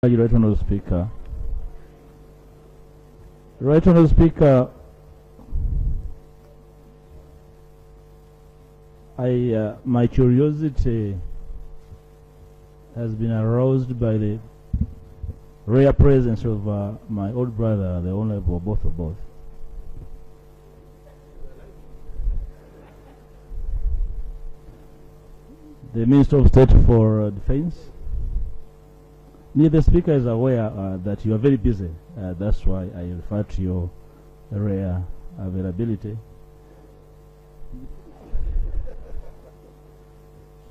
Right Honourable Speaker. Right Honourable Speaker, my curiosity has been aroused by the rare presence of my old brother, the Honourable both. The Minister of State for Defence. The Speaker is aware that you are very busy. That's why I refer to your rare availability.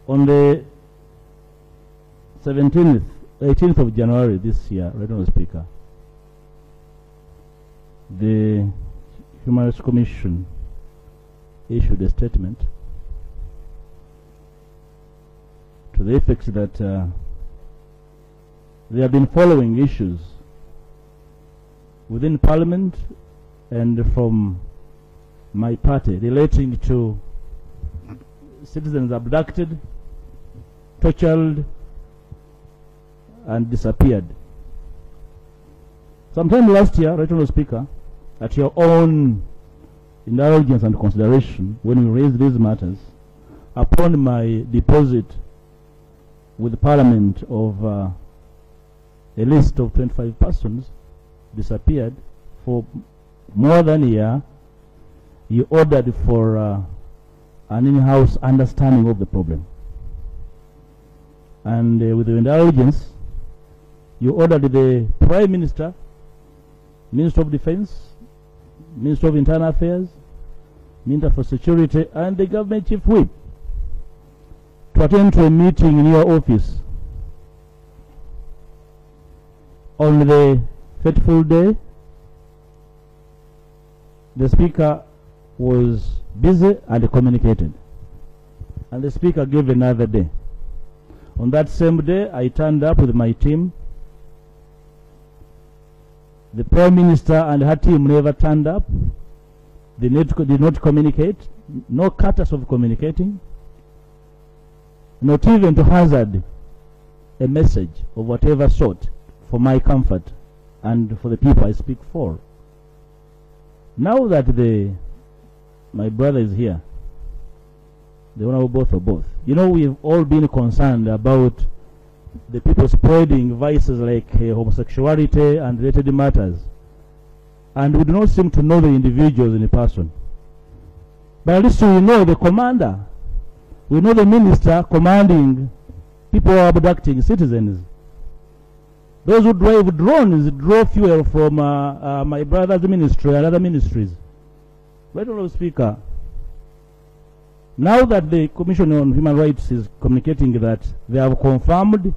On the 18th of January this year, Right Honourable Speaker, the Human Rights Commission issued a statement to the effect that they have been following issues within Parliament and from my party relating to citizens abducted, tortured, and disappeared. Sometime last year, Right Honourable Speaker, at your own indulgence and consideration, when we raised these matters, upon my deposit with the Parliament of a list of 25 persons disappeared for more than a year, you ordered for an in-house understanding of the problem. And with your indulgence, you ordered the Prime Minister, Minister of Defence, Minister of Internal Affairs, Minister for Security, and the Government Chief Whip to attend to a meeting in your office on the fateful day. The Speaker was busy and communicated, and the Speaker gave another day. On that same day, I turned up with my team. The Prime Minister and her team never turned up. They did not communicate, no courtesy of communicating, not even to hazard a message of whatever sort for my comfort and for the people I speak for. Now that my brother is here, the Honourable both, you know, we've all been concerned about the people spreading vices like homosexuality and related matters, and we do not seem to know the individuals in person. But at least we know the commander, we know the minister commanding people who are abducting citizens. Those who drive drones draw fuel from my brother's ministry and other ministries. Right Honourable Speaker, now that the Commission on Human Rights is communicating that they have confirmed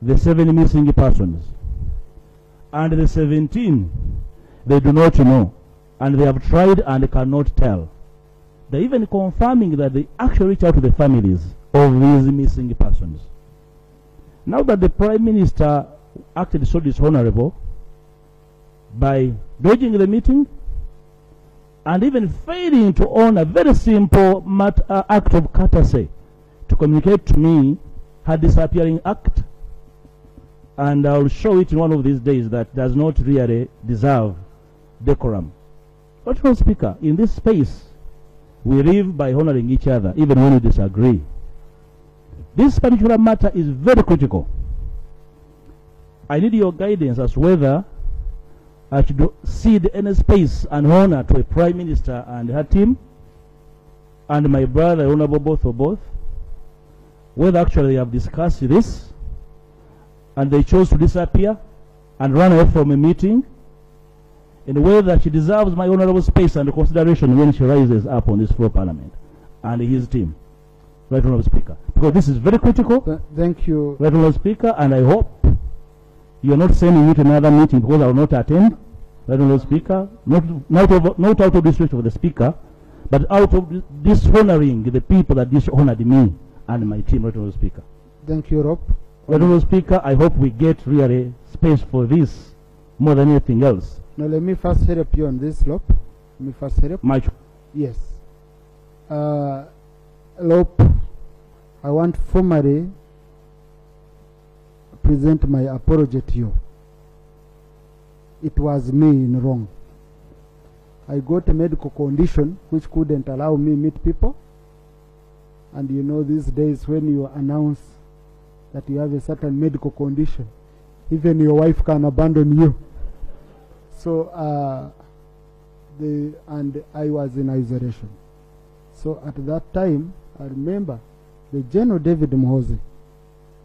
the 7 missing persons, and the 17 they do not know, and they have tried and cannot tell. They're even confirming that they actually reach out to the families of these missing persons. Now that the Prime Minister acted so dishonorable by dodging the meeting and even failing to own a very simple act of courtesy to communicate to me her disappearing act, and I'll show it in one of these days, that does not really deserve decorum. But Honourable Speaker, in this space we live by honoring each other even when we disagree. This particular matter is very critical. I need your guidance as to whether I should cede any space and honor to a Prime Minister and her team and my brother, Honourable both, whether actually they have discussed this and they chose to disappear and run away from a meeting, in a way that she deserves my honourable space and consideration when she rises up on this floor Parliament and his team. Right Honourable Speaker, because this is very critical. Thank you. Right Honourable Speaker, and I hope you are not sending me to another meeting because I will not attend. Right Honourable Speaker, not out of disrespect for the Speaker, but out of dishonoring the people that dishonored me and my team. Right Honourable Speaker. Thank you, Rob. Right Honourable Speaker, I hope we get really space for this more than anything else. Now let me first help you on this, Lop. Let me first help. Yes. Lop, I want formally present my apology to you. It was me in wrong. I got a medical condition which couldn't allow me meet people. And you know, these days when you announce that you have a certain medical condition, even your wife can abandon you. So, and I was in isolation. So at that time, I remember the General David Mhoze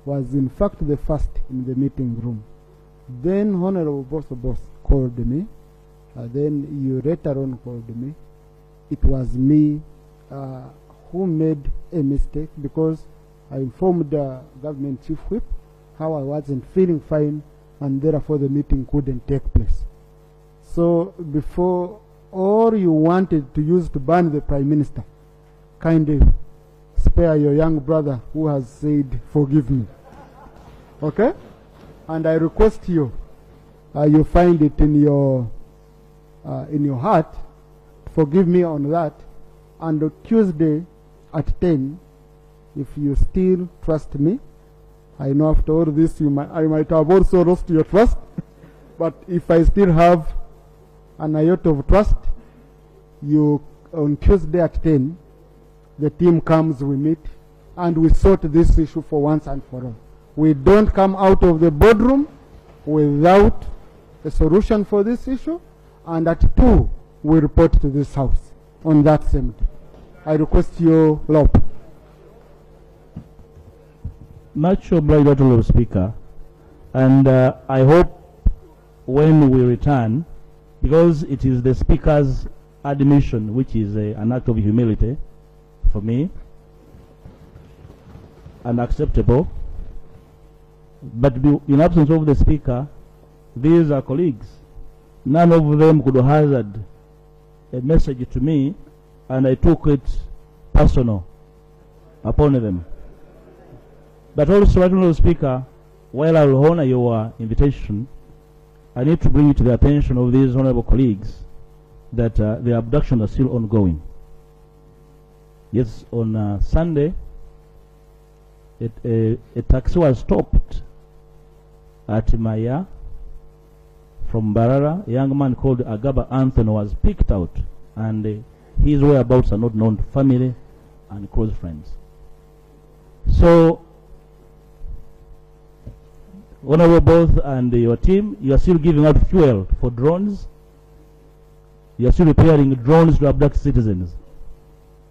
was in fact the first in the meeting room. Then Honorable Boss called me. Then you later on called me. It was me who made a mistake, because I informed the government chief whip how I wasn't feeling fine, and therefore the meeting couldn't take place. So before all you wanted to use to ban the Prime Minister, kindly spare your young brother who has said, forgive me. Okay? And I request you, you find it in your heart, forgive me on that. And on Tuesday at 10, if you still trust me, I know after all this I might have also lost your trust, but if I still have an iota of trust, you on Tuesday at 10, the team comes, we meet, and we sort this issue for once and for all. We don't come out of the boardroom without a solution for this issue, and at 2, we report to this house on that same day. I request you, LOP. Much obliged, Lord Speaker, and I hope when we return, because it is the Speaker's admission, which is an act of humility for me, unacceptable, but in absence of the Speaker, these are colleagues. None of them could hazard a message to me, and I took it personal upon them. But also, Lord Speaker, while I will honor your invitation, I need to bring it to the attention of these honorable colleagues that the abductions are still ongoing. Yes, on Sunday, a taxi was stopped at Maya from Barara. A young man called Agaba Anthony was picked out, and his whereabouts are not known to family and close friends. So, Honorable Both and your team, you are still giving out fuel for drones. You are still repairing drones to abduct citizens.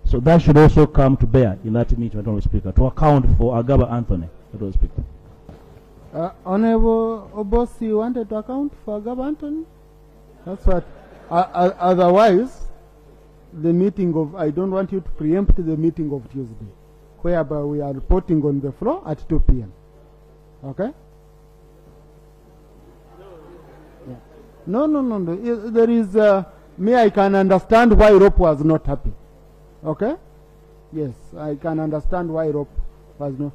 So that should also come to bear in that meeting, Honorable Speaker, to account for Agaba Anthony, Honorable Speaker. Honorable Boss, you wanted to account for Agaba Anthony? That's what. Otherwise, the meeting of, I don't want you to preempt the meeting of Tuesday, whereby we are reporting on the floor at 2 p.m. Okay? Yeah. No. There is, me, I can understand why Rope was not happy. Okay? Yes, I can understand why Rope was not.